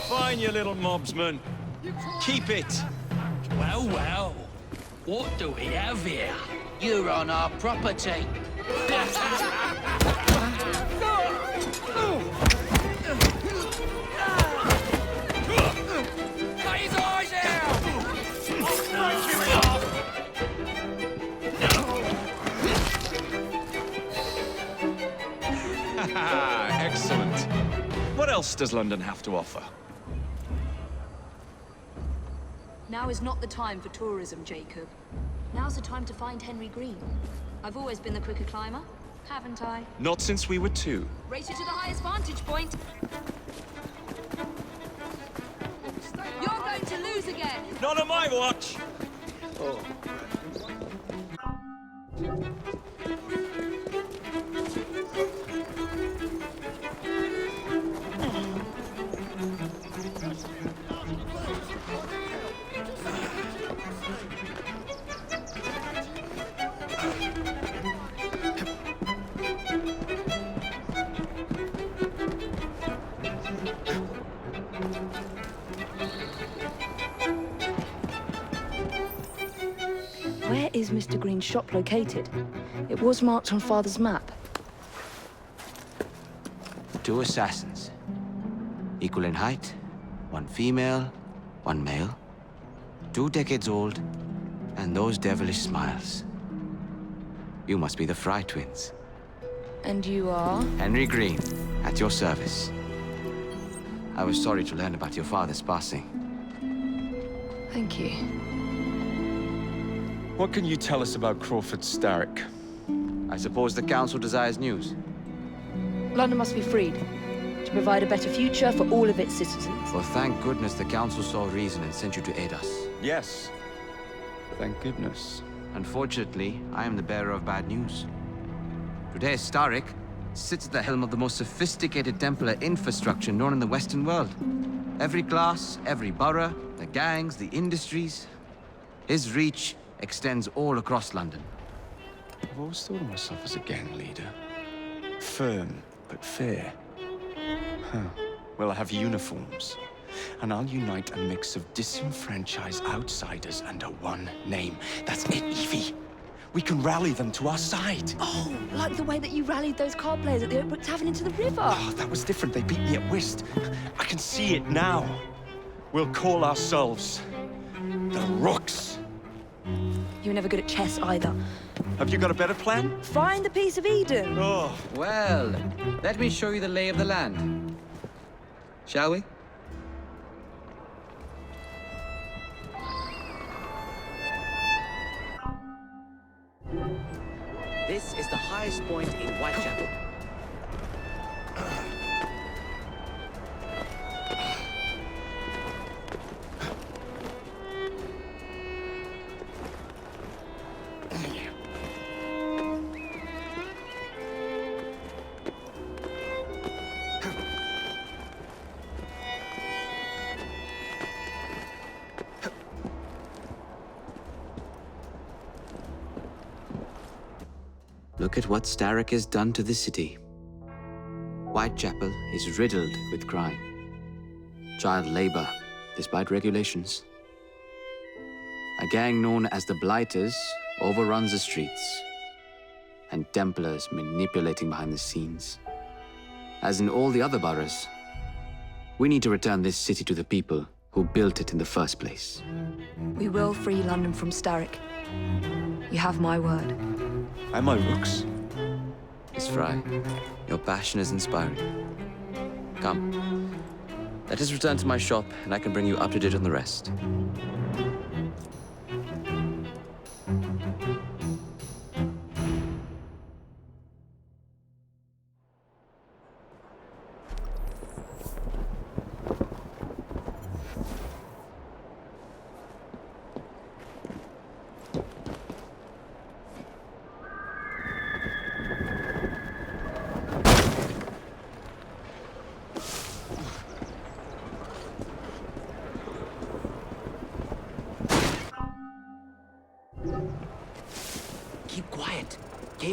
Fine, you little mobsman. Keep it. Well, well. What do we have here? You're on our property. Cut his eyes out! I'll break you in half! Excellent. What else does London have to offer? Now is not the time for tourism, Jacob. Now's the time to find Henry Green. I've always been the quicker climber, haven't I? Not since we were two. Race you to the highest vantage point. You're going to lose again. Not on my watch! Oh. Where is Mr. Green's shop located? It was marked on Father's map. 2 assassins. Equal in height, 1 female, 1 male. 2 decades old, and those devilish smiles. You must be the Frye twins. And you are? Henry Green, at your service. I was sorry to learn about your father's passing. Thank you. What can you tell us about Crawford Starrick? I suppose the Council desires news. London must be freed, to provide a better future for all of its citizens. Well, thank goodness the Council saw reason and sent you to aid us. Yes. Thank goodness. Unfortunately, I am the bearer of bad news. Today, Starrick sits at the helm of the most sophisticated Templar infrastructure known in the Western world. Every class, every borough, the gangs, the industries. His reach extends all across London. I've always thought of myself as a gang leader. Firm, but fair. Huh. Well, I have uniforms. And I'll unite a mix of disenfranchised outsiders under one name. That's it, Evie. We can rally them to our side. Oh, like the way that you rallied those card players at the Oakbrook Tavern into the river. Oh, that was different. They beat me at whist. I can see it now. We'll call ourselves the Rooks. You were never good at chess either. Have you got a better plan? Find the piece of Eden. Oh. Well, let me show you the lay of the land. Shall we? This is the highest point in Whitechapel. Look at what Starrick has done to the city. Whitechapel is riddled with crime. Child labor, despite regulations. A gang known as the Blighters overruns the streets, and Templars manipulating behind the scenes. As in all the other boroughs, we need to return this city to the people who built it in the first place. We will free London from Starrick. You have my word. Am I Rooks? Miss Frye, your passion is inspiring. Come, let us return to my shop, and I can bring you up to date on the rest.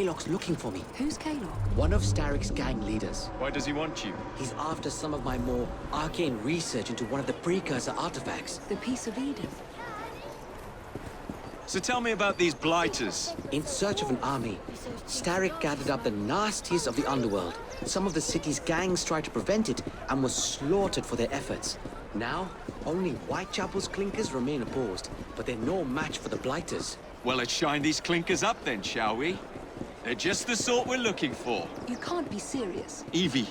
Kalok's looking for me. Who's Kalok? One of Starrick's gang leaders. Why does he want you? He's after some of my more arcane research into one of the precursor artifacts. The Piece of Eden. So tell me about these blighters. In search of an army, Starrick gathered up the nastiest of the underworld. Some of the city's gangs tried to prevent it and was slaughtered for their efforts. Now, only Whitechapel's clinkers remain opposed, but they're no match for the blighters. Well, let's shine these clinkers up then, shall we? They're just the sort we're looking for. You can't be serious. Evie,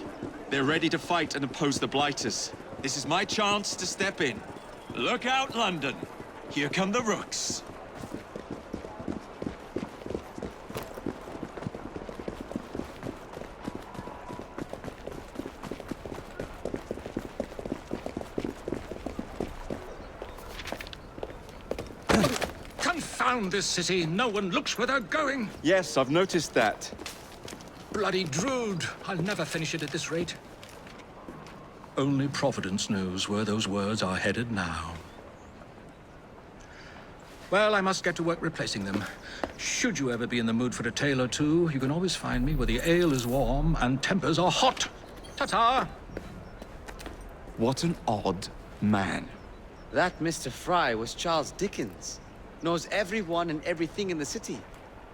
they're ready to fight and oppose the blighters. This is my chance to step in. Look out, London. Here come the rooks. Confound this city! No one looks where they're going! Yes, I've noticed that. Bloody Drood! I'll never finish it at this rate. Only Providence knows where those words are headed now. Well, I must get to work replacing them. Should you ever be in the mood for a tale or two, you can always find me where the ale is warm and tempers are hot. Ta-ta! What an odd man. That Mr. Frye was Charles Dickens. Knows everyone and everything in the city.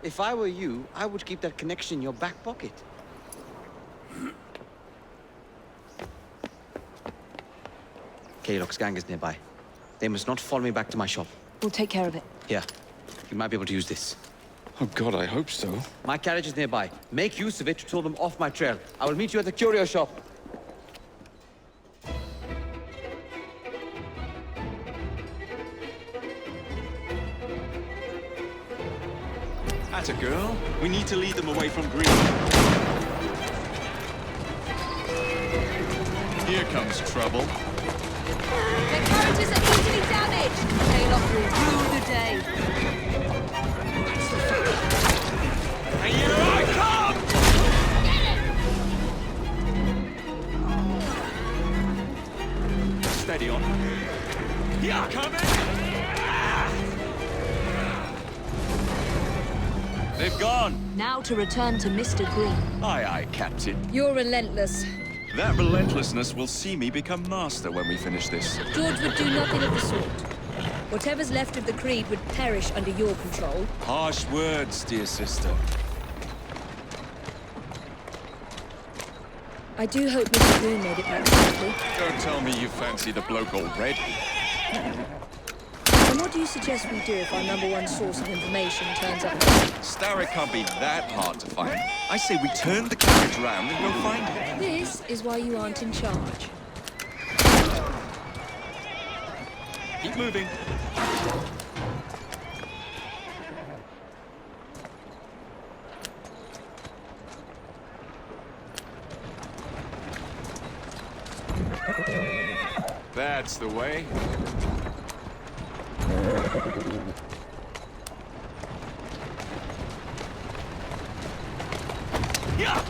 If I were you, I would keep that connection in your back pocket. Kalok's gang is nearby. They must not follow me back to my shop. We'll take care of it. Here, you might be able to use this. Oh God, I hope so. My carriage is nearby. Make use of it to throw them off my trail. I will meet you at the curio shop. Atta girl. We need to lead them away from Green. Here comes trouble. Their characters are easily damaged. Kalok will rule the day. And here I come! Steady on. Yeah, coming! They've gone. Now to return to Mr. Green. Aye, aye, Captain. You're relentless. That relentlessness will see me become master when we finish this. George would do nothing of the sort. Whatever's left of the Creed would perish under your control. Harsh words, dear sister. I do hope Mr. Green made it back safely. Don't tell me you fancy the bloke already. And what do you suggest we do if our #1 source of information turns up? Starrick can't be that hard to find. I say we turn the carriage round and go find him. This is why you aren't in charge. Keep moving. That's the way. Yeah!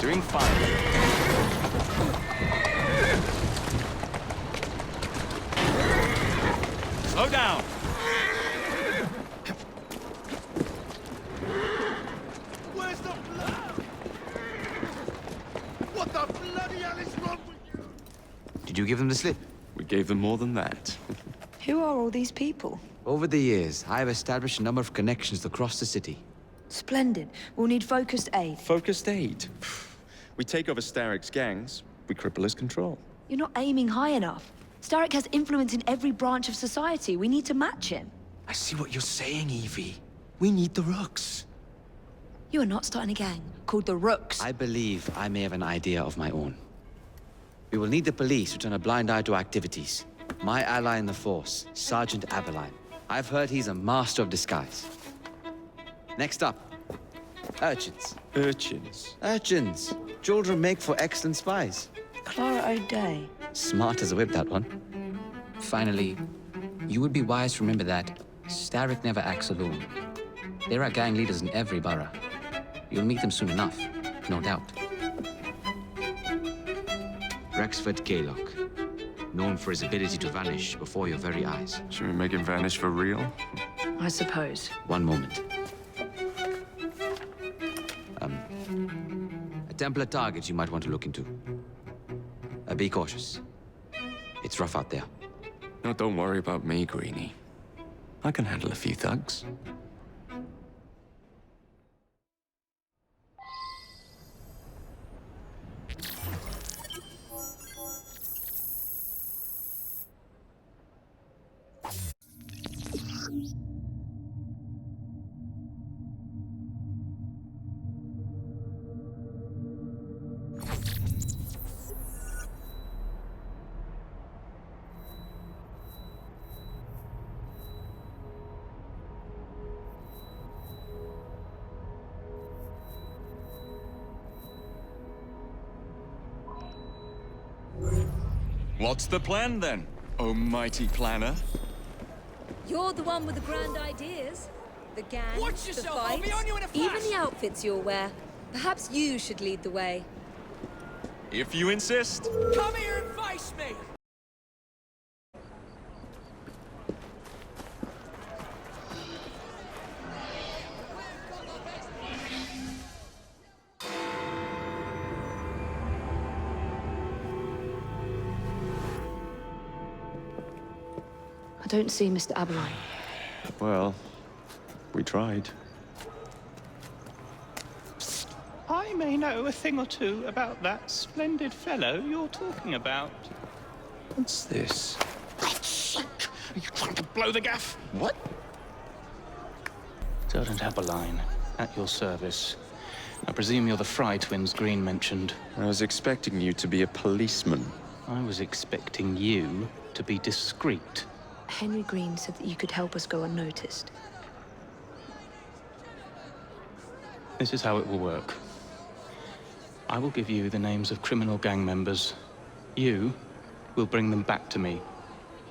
Doing fine. Slow down. Where's the blood? What the bloody hell is wrong with you? Did you give them the slip? We gave them more than that. Who are all these people? Over the years, I have established a number of connections across the city. Splendid. We'll need focused aid. Focused aid. We take over Starrick's gangs, we cripple his control. You're not aiming high enough. Starrick has influence in every branch of society. We need to match him. I see what you're saying, Evie. We need the rooks. You are not starting a gang called the Rooks. I believe I may have an idea of my own. We will need the police to turn a blind eye to activities. My ally in the force, Sergeant Aberline. I've heard he's a master of disguise. Next up, urchins. Urchins. Urchins. Children make for excellent spies. Clara O'Day. Smart as a whip, that one. Finally, You would be wise to remember that Starrick never acts alone. There are gang leaders in every borough. You'll meet them soon enough, no doubt. Rexford Kaylock, known for his ability to vanish before your very eyes. Should we make him vanish for real? I suppose. One moment. A Templar target you might want to look into. Be cautious. It's rough out there. No, don't worry about me, Greenie. I can handle a few thugs. What's the plan then, oh mighty planner? You're the one with the grand ideas. The gang, Watch the yourself, I'll fights, be on you in a flash. even the outfits you'll wear. Perhaps you should lead the way. If you insist. Come here and face me! I don't see Mr. Aberline. Well, we tried. I may know a thing or two about that splendid fellow you're talking about. What's this? God's sake! Are you trying to blow the gaff? What? Sergeant Aberline, at your service. I presume you're the Frye twins Green mentioned. I was expecting you to be a policeman. I was expecting you to be discreet. Henry Green said that you could help us go unnoticed. This is how it will work. I will give you the names of criminal gang members. You will bring them back to me.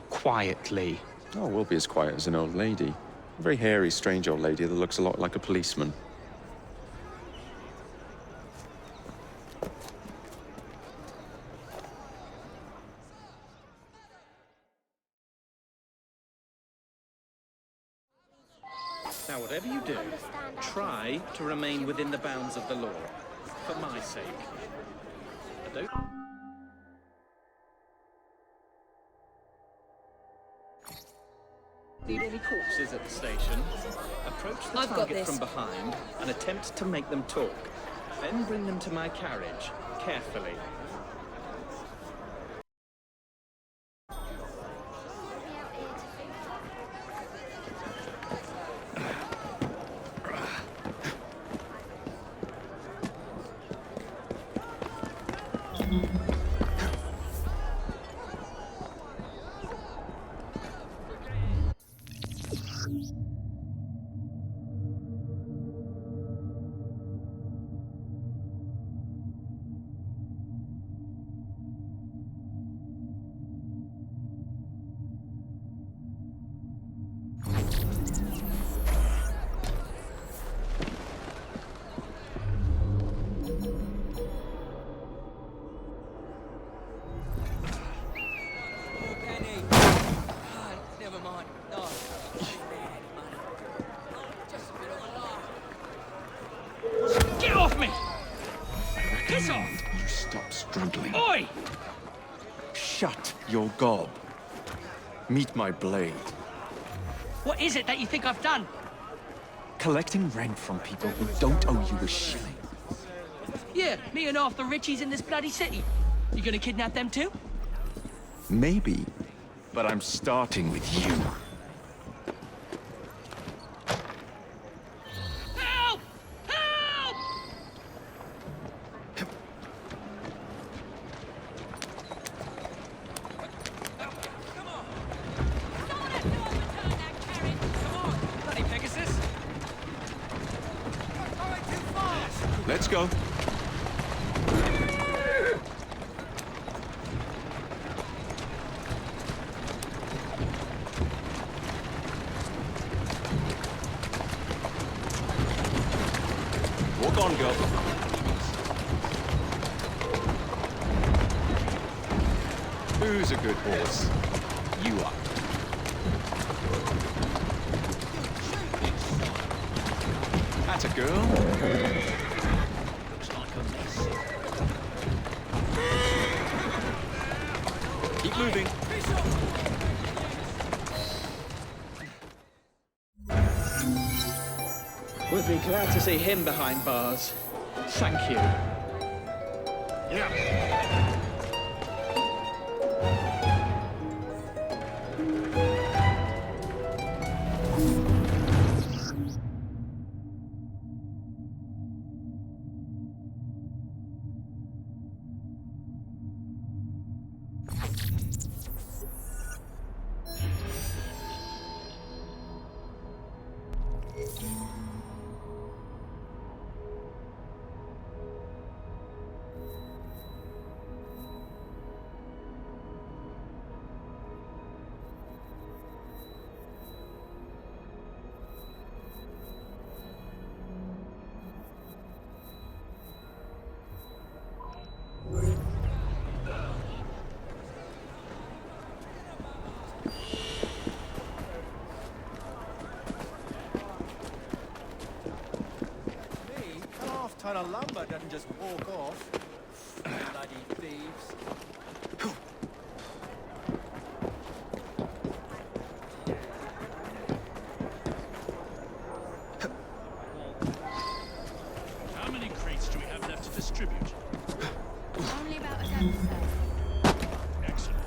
Quietly. Oh, we'll be as quiet as an old lady. A very hairy, strange old lady that looks a lot like a policeman. Now, whatever you do, try to remain within the bounds of the law. For my sake. I don't... Need any corpses at the station? Approach the I've got target this. from behind and attempt to make them talk. Then bring them to my carriage, carefully. Never mind. No. Just a bit of a laugh. Get off me! Piss off! You stop struggling. Oi! Shut your gob. Meet my blade. What is it that you think I've done? Collecting rent from people who don't owe you a shilling. Yeah, me and half the richies in this bloody city. You gonna kidnap them too? Maybe, but I'm starting with you. Help! Help! Come on! Someone has to overturn that carriage! Come on, bloody Pegasus! You're going too fast! Let's go. on, girl. Who's a good horse? You are. That's a girl. Looks like a mess. Keep moving. We'll be glad to see him behind bars. Thank you. Ton of lumber doesn't just walk off. Bloody thieves. How many crates do we have left to distribute? Only about a dozen, sir. Excellent.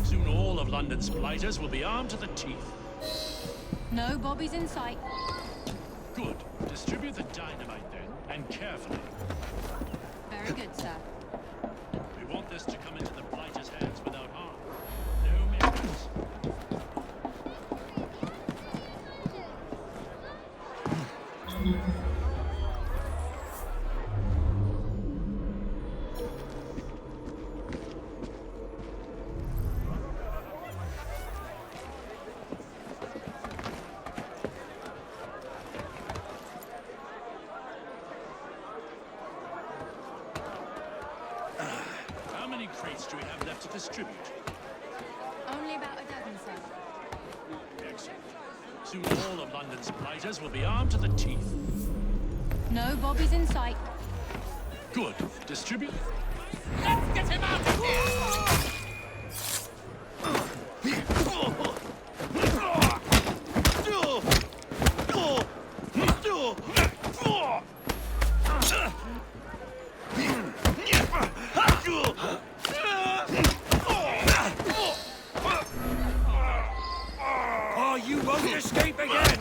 Soon all of London's blighters will be armed to the teeth. No bobbies in sight. Good. Distribute the dynamite then, and carefully. Very good, sir. We want this to come into the blighters' hands without harm. No mistakes. How many crates do we have left to distribute? Only about a dozen, sir. Excellent. Soon all of London's blighters will be armed to the teeth. No bobbies in sight. Good. Distribute. Let's get him out of here! Oh, you won't escape again!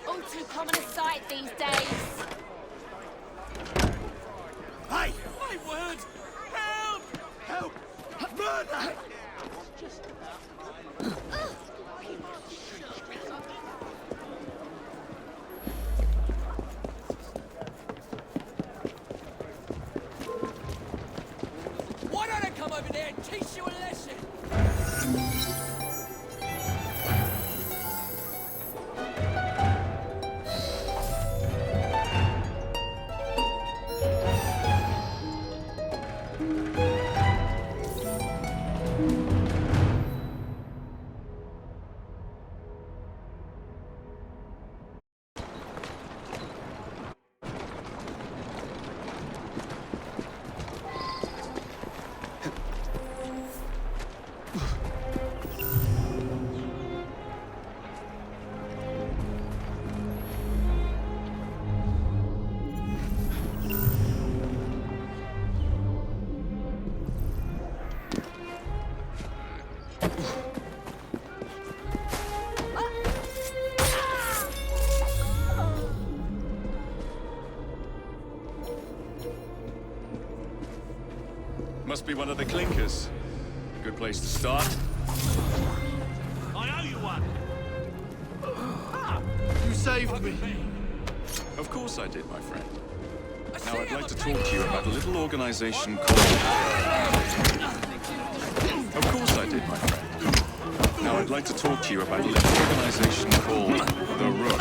All too common a sight these days. Hey! My word! Help! Help! Murder! Why don't I come over there and teach you a lesson? Must be one of the clinkers. Good place to start. I owe you one. You saved me. Of course I did, my friend. Now I'd like to talk to you about a little organization called... Of course I did, my friend. Now I'd like to talk to you about a little organization called The Rook.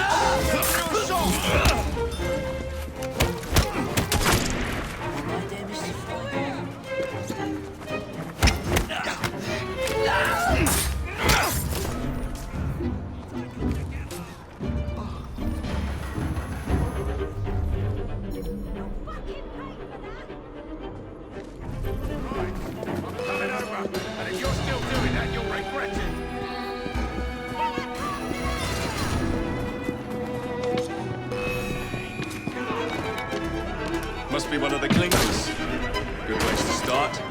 And if you're still doing that, you'll regret it. Must be one of the clinkers. Good place to start.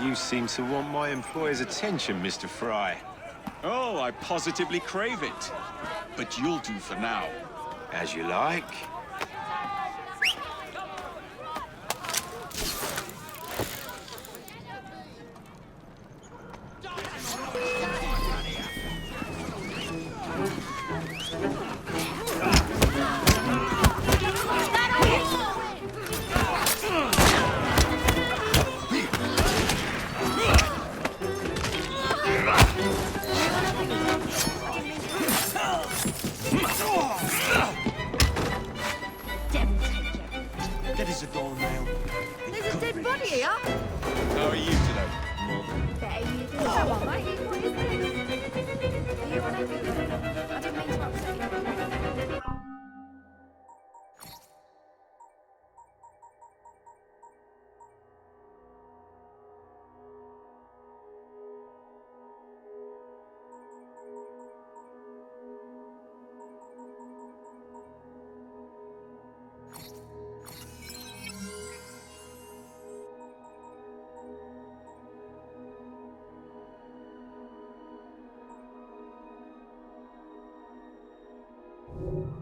You seem to want my employer's attention, Mr. Frye. Oh, I positively crave it. But you'll do for now. As you like. That is a doornail. There's a dead body here. How are you today? Better you than someone, mate. What is this? Are you on anything? I didn't mean to upset you.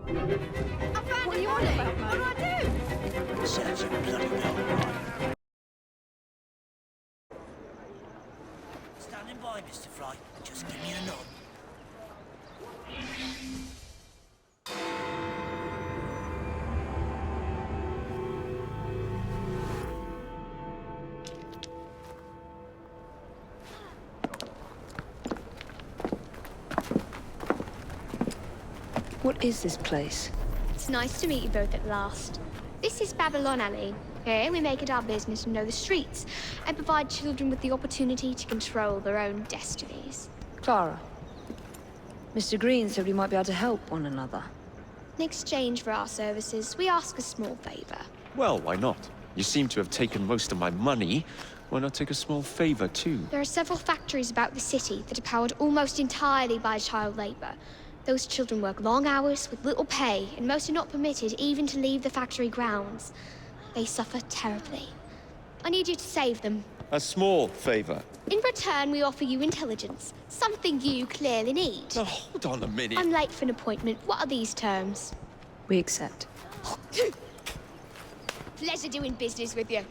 I found what you want it. What do I do? Sounds like a bloody well. Standing by, Mr. Frye. Just give me a nod. What is this place? It's nice to meet you both at last. This is Babylon Alley. Here we make it our business to know the streets and provide children with the opportunity to control their own destinies. Clara. Mr. Green said we might be able to help one another. In exchange for our services, we ask a small favor. Well, why not? You seem to have taken most of my money. Why not take a small favor, too? There are several factories about the city that are powered almost entirely by child labor. Those children work long hours with little pay, and most are not permitted even to leave the factory grounds. They suffer terribly. I need you to save them. A small favor. In return, we offer you intelligence, something you clearly need. Now, hold on a minute. I'm late for an appointment. What are these terms? We accept. Pleasure doing business with you.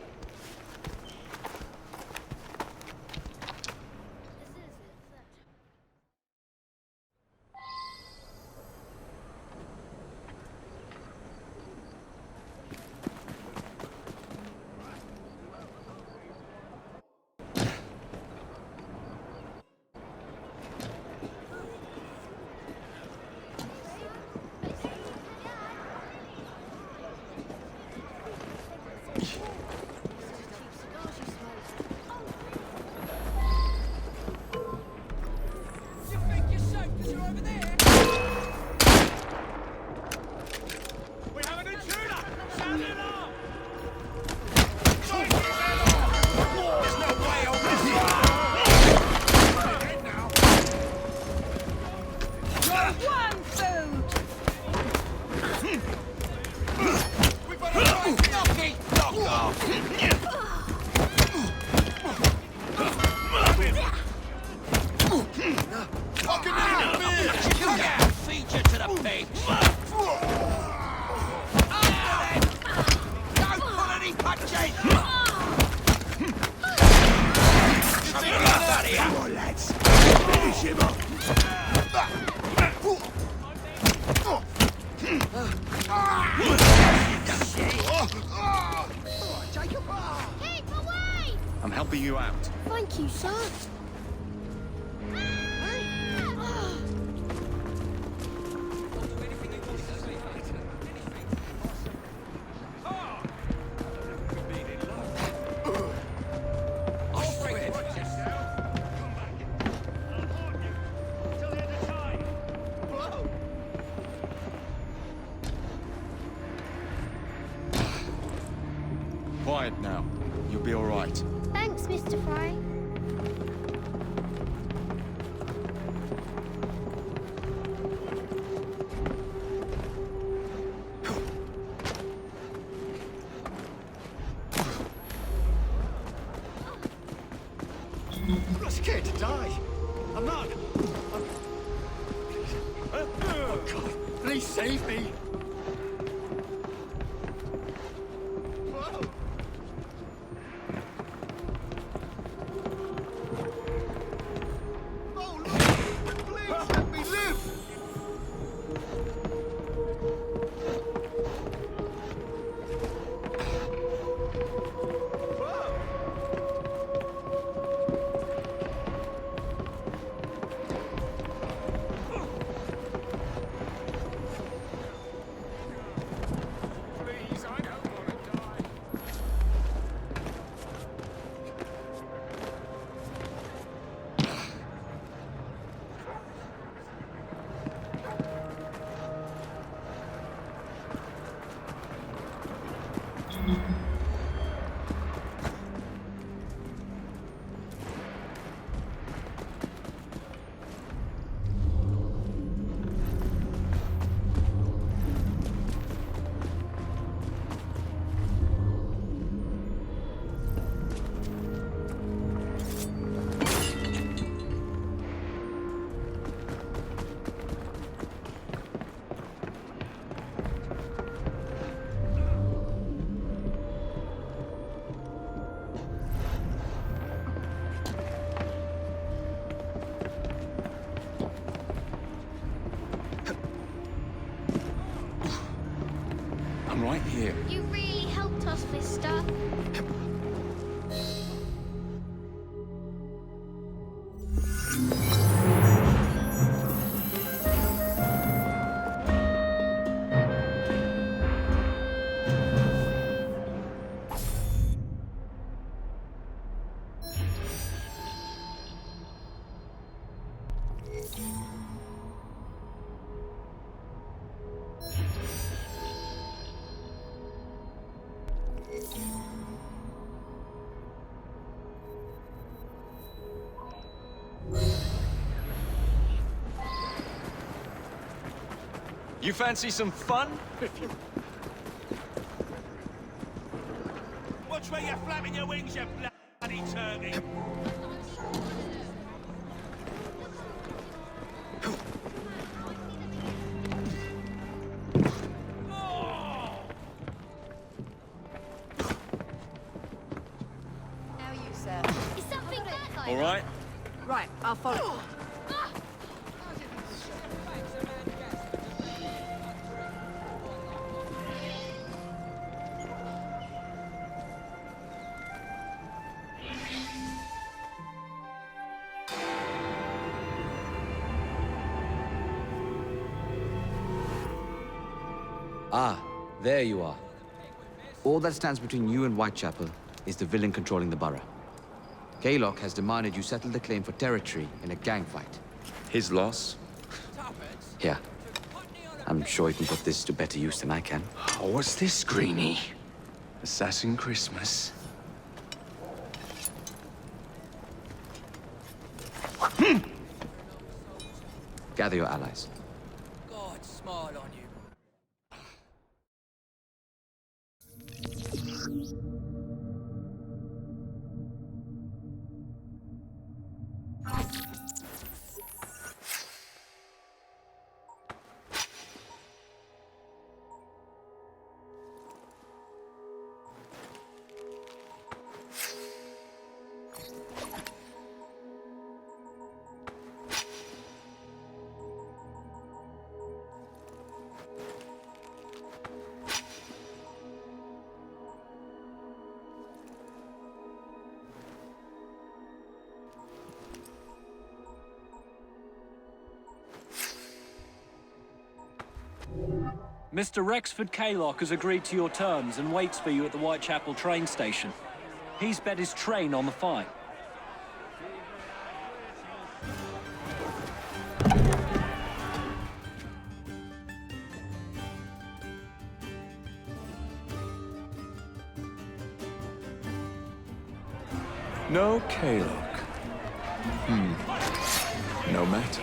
I'm helping you out. Thank you, sir. Quiet now. You'll be all right. Thanks, Mr. Frye. I'm not scared to die. I'm not. Oh, God. Please save me. I'm right here. You really helped us, mister. You fancy some fun? Watch where you're flapping your wings, you bloody turkey! Now you, sir. Is something bad? All right? Right, I'll follow. Ah, there you are. All that stands between you and Whitechapel is the villain controlling the borough. Kaylock has demanded you settle the claim for territory in a gang fight. His loss? Here. I'm sure you can put this to better use than I can. Oh, what's this, Greenie? Assassin Christmas? Gather your allies. God, smile on you. Mr. Rexford Kaylock has agreed to your terms and waits for you at the Whitechapel train station. He's bet his train on the fight. No Kaylock. No matter.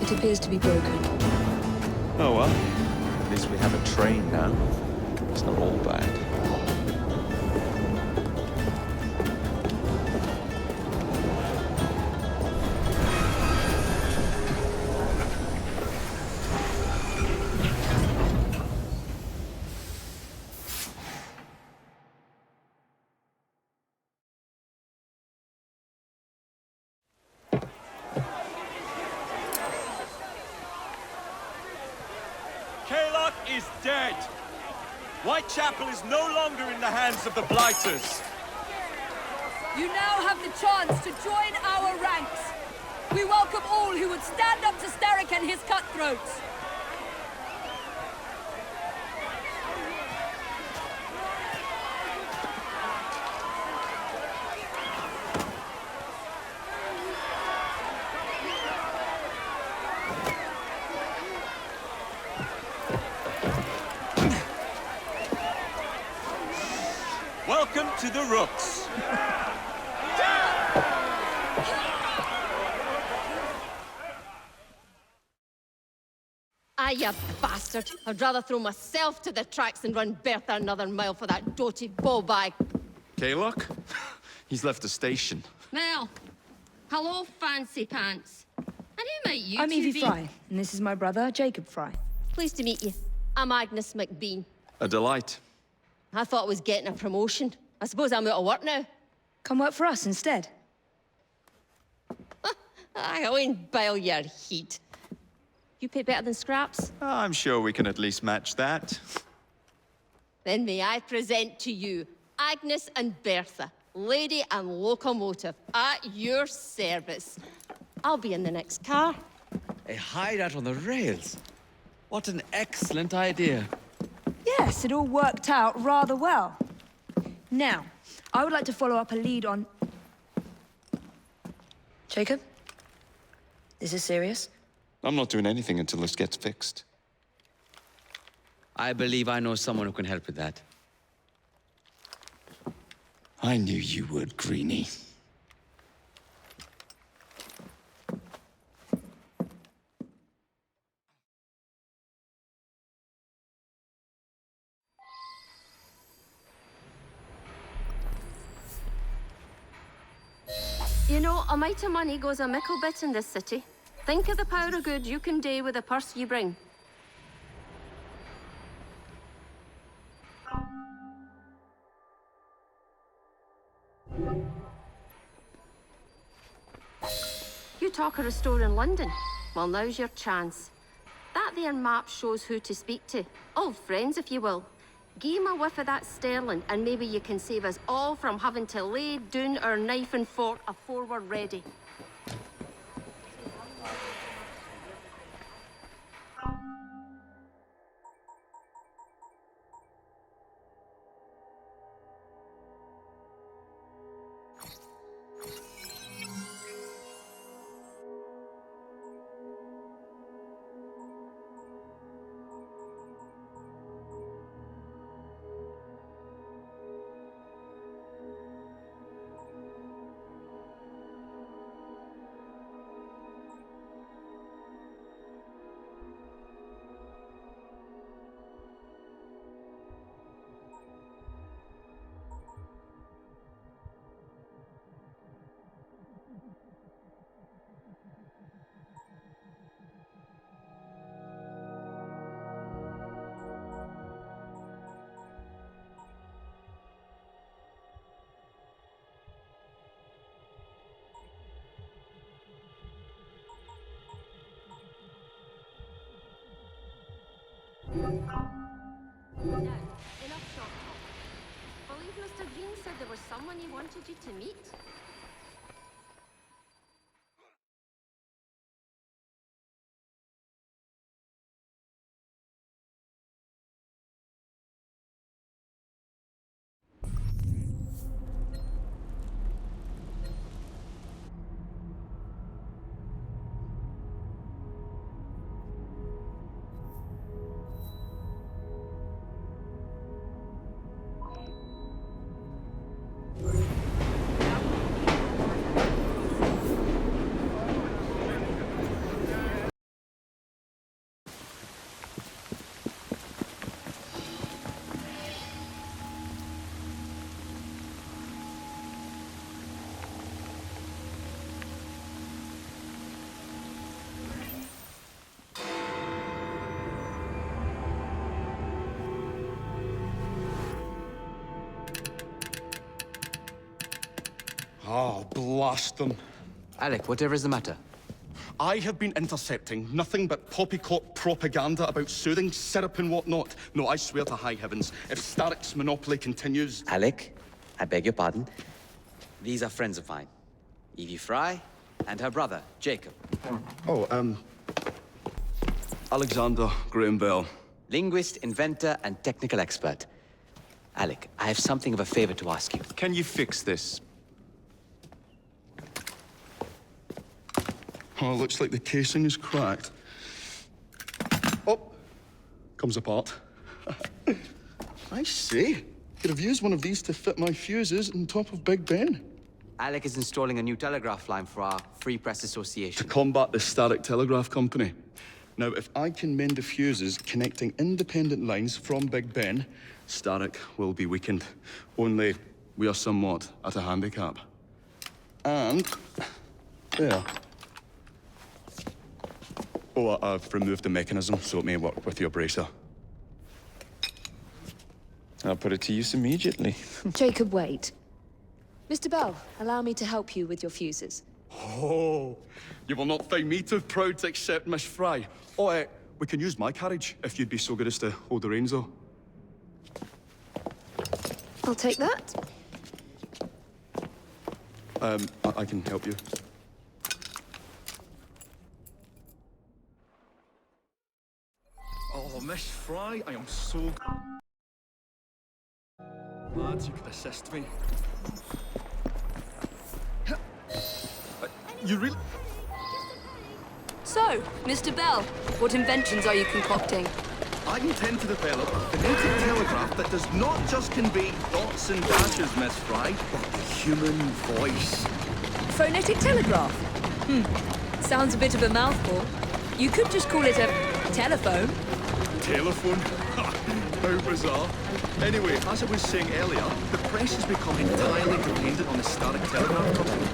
It appears to be broken. Oh well, at least we have a train now. It's not all bad. Kaylock is dead. Whitechapel is no longer in the hands of the Blighters. You now have the chance to join our ranks. We welcome all who would stand up to Starrick and his cutthroats. Welcome to the Rooks. Ah, you bastard. I'd rather throw myself to the tracks than run Bertha another mile for that doty ball-bag. Kaylock? He's left the station. Well, hello, fancy pants. And who might you I'm two Evie be? Frye, and this is my brother, Jacob Frye. Pleased to meet you. I'm Agnes McBean. A delight. I thought I was getting a promotion. I suppose I'm out of work now. Come work for us instead. I won't bile your heat. You pay better than scraps? I'm sure we can at least match that. Then may I present to you Agnes and Bertha, lady and locomotive, at your service. I'll be in the next car. A hideout on the rails. What an excellent idea. Yes, it all worked out rather well. Now, I would like to follow up a lead on... Jacob? Is this serious? I'm not doing anything until this gets fixed. I believe I know someone who can help with that. I knew you would, Greenie. You know, a mite of money goes a mickle bit in this city. Think of the power of good you can do with the purse you bring. You talk of a store in London. Well, now's your chance. That there map shows who to speak to. Old friends, if you will. Give 'em a whiff of that sterling, and maybe you can save us all from having to lay down our knife and fork afore we're ready. Now, enough short talk. Believe Mr. Green said there was someone he wanted you to meet. blast them. Alec, whatever is the matter? I have been intercepting nothing but poppycock propaganda about soothing syrup and whatnot. No, I swear to high heavens, if Starrick's monopoly continues... Alec, I beg your pardon. These are friends of mine. Evie Frye and her brother, Jacob. Oh, Alexander Graham Bell. Linguist, inventor, and technical expert. Alec, I have something of a favor to ask you. Can you fix this? Oh, looks like the casing is cracked. Oh, comes apart. I see. Could have used one of these to fit my fuses on top of Big Ben. Alec is installing a new telegraph line for our Free Press Association. To combat the Starrick Telegraph Company. Now, if I can mend the fuses connecting independent lines from Big Ben, Starrick will be weakened. Only we are somewhat at a handicap. And... there. Oh, I've removed the mechanism, so it may work with your bracer. I'll put it to use immediately. Jacob, wait. Mr. Bell, allow me to help you with your fuses. Oh, you will not find me too proud to accept Miss Frye. Oh, we can use my carriage, if you'd be so good as to hold the reins, though. I'll take that. I can help you. Oh, Miss Frye, I am so... Lads, you could assist me. You really... So, Mr. Bell, what inventions are you concocting? I intend to develop a phonetic telegraph that does not just convey dots and dashes, Miss Frye, but the human voice. Phonetic telegraph? Sounds a bit of a mouthful. You could just call it a telephone. Telephone? How bizarre. Anyway, as I was saying earlier, the press has become entirely dependent on the Starrick Telegraph Company.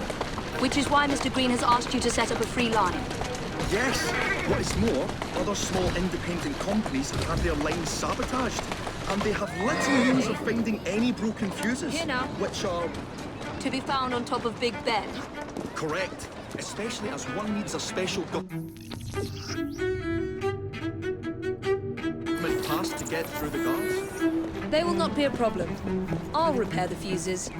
Which is why Mr. Green has asked you to set up a free line. Yes! What is more, other small independent companies have had their lines sabotaged, and they have little means of finding any broken fuses. Here now. Which are... To be found on top of Big Ben. correct. Especially as one needs a special government pass to get through the guards. They will not be a problem. I'll repair the fuses.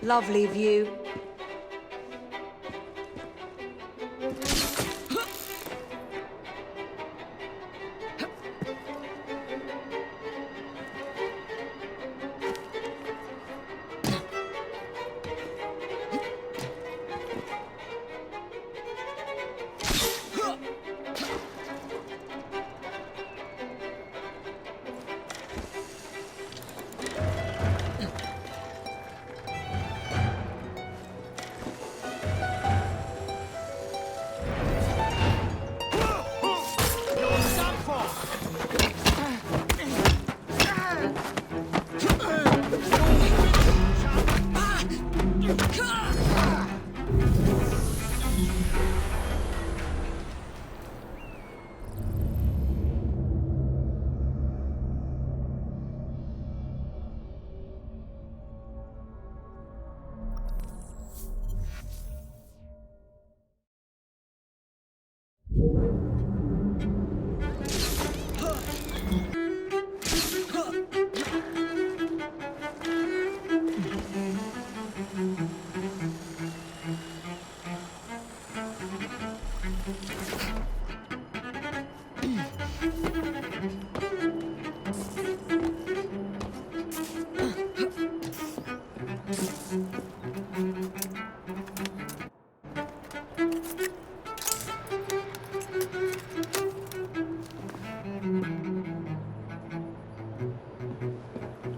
Lovely view.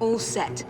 All set.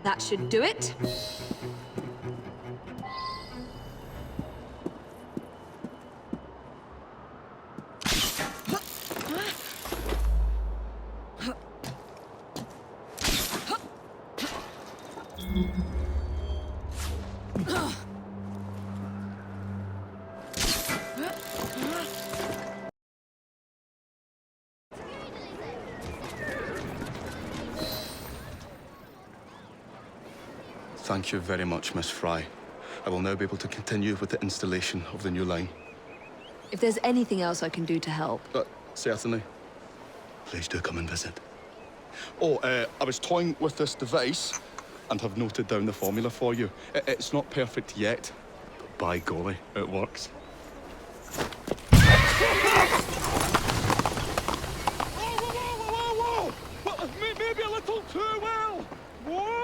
That should do it. Thank you very much, Miss Frye. I will now be able to continue with the installation of the new line. If there's anything else I can do to help. Certainly. Please do come and visit. Oh, I was toying with this device and have noted down the formula for you. It's not perfect yet, but by golly, it works. Whoa! Maybe a little too well! Whoa!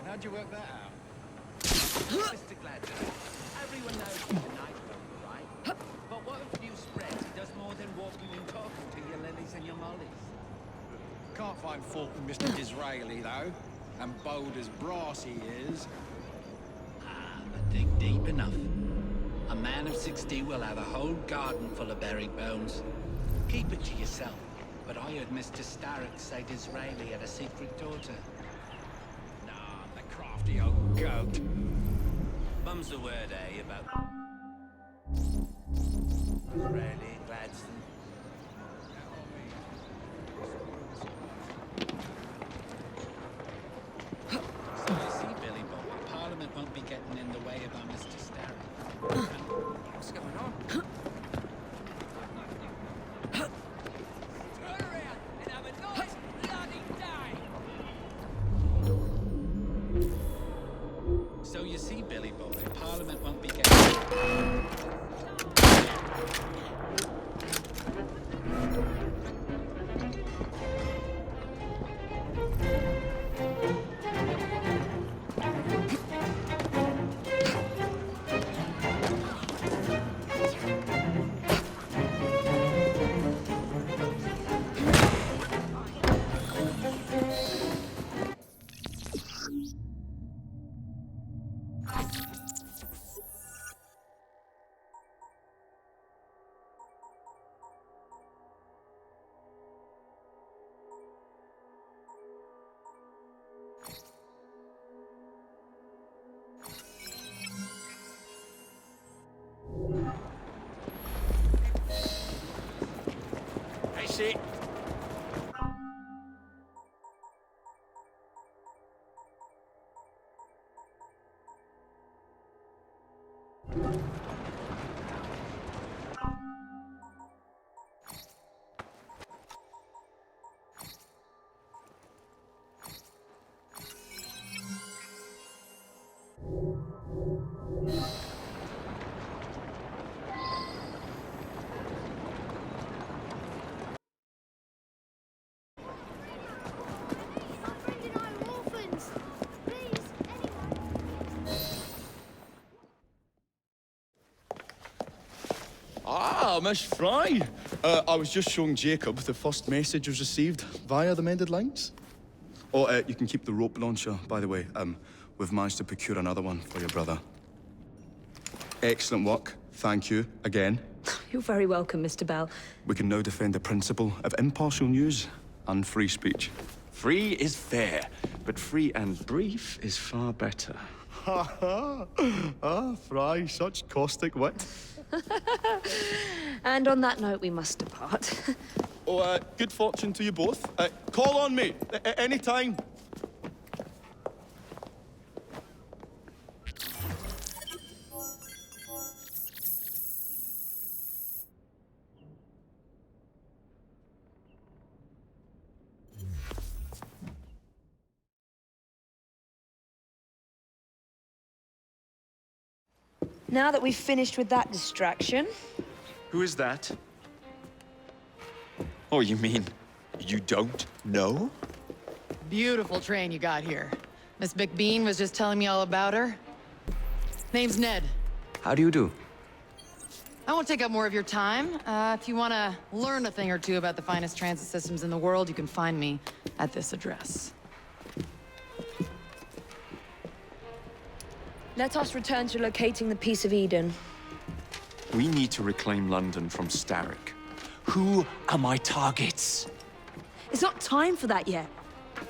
How'd you work that out? Mr. Gladstone, everyone knows he's a nice bloke, right? But what if you spread he does more than walking and talking to your lilies and your mollies? Can't find fault with Mr. Disraeli, though. And bold as brass he is. But dig deep enough. A man of 60 will have a whole garden full of buried bones. Keep it to yourself. But I heard Mr. Starrick say Disraeli had a secret daughter. The old goat. Mum's the word, eh, about Disraeli, Gladstone. So you see, Billy Boy, Parliament won't be getting in the way of our Mr. Starrick. What's going on? Turn around and have a nice bloody day! So you see, Billy Boy, Parliament won't be getting... That's it. Ah, Miss Frye. I was just showing Jacob the first message was received via the mended lines. Oh, you can keep the rope launcher, by the way. We've managed to procure another one for your brother. Excellent work. Thank you again. You're very welcome, Mr. Bell. We can now defend the principle of impartial news and free speech. Free is fair, but free and brief is far better. Ha ha! Ah, Frye, such caustic wit. And on that note, we must depart. Oh, good fortune to you both. Call on me, any time. Now that we've finished with that distraction... Who is that? Oh, you mean you don't know? Beautiful train you got here. Miss McBean was just telling me all about her. Name's Ned. How do you do? I won't take up more of your time. If you want to learn a thing or two about the finest transit systems in the world, you can find me at this address. Let us return to locating the Piece of Eden. We need to reclaim London from Starrick. Who are my targets? It's not time for that yet.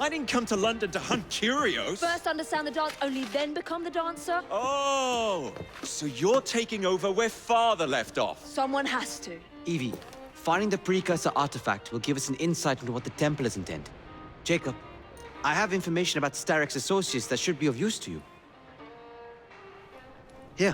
I didn't come to London to hunt curios. First understand the dance, only then become the dancer. Oh, so you're taking over where Father left off. Someone has to. Evie, finding the precursor artifact will give us an insight into what the Templars intend. Jacob, I have information about Starrick's associates that should be of use to you. Here,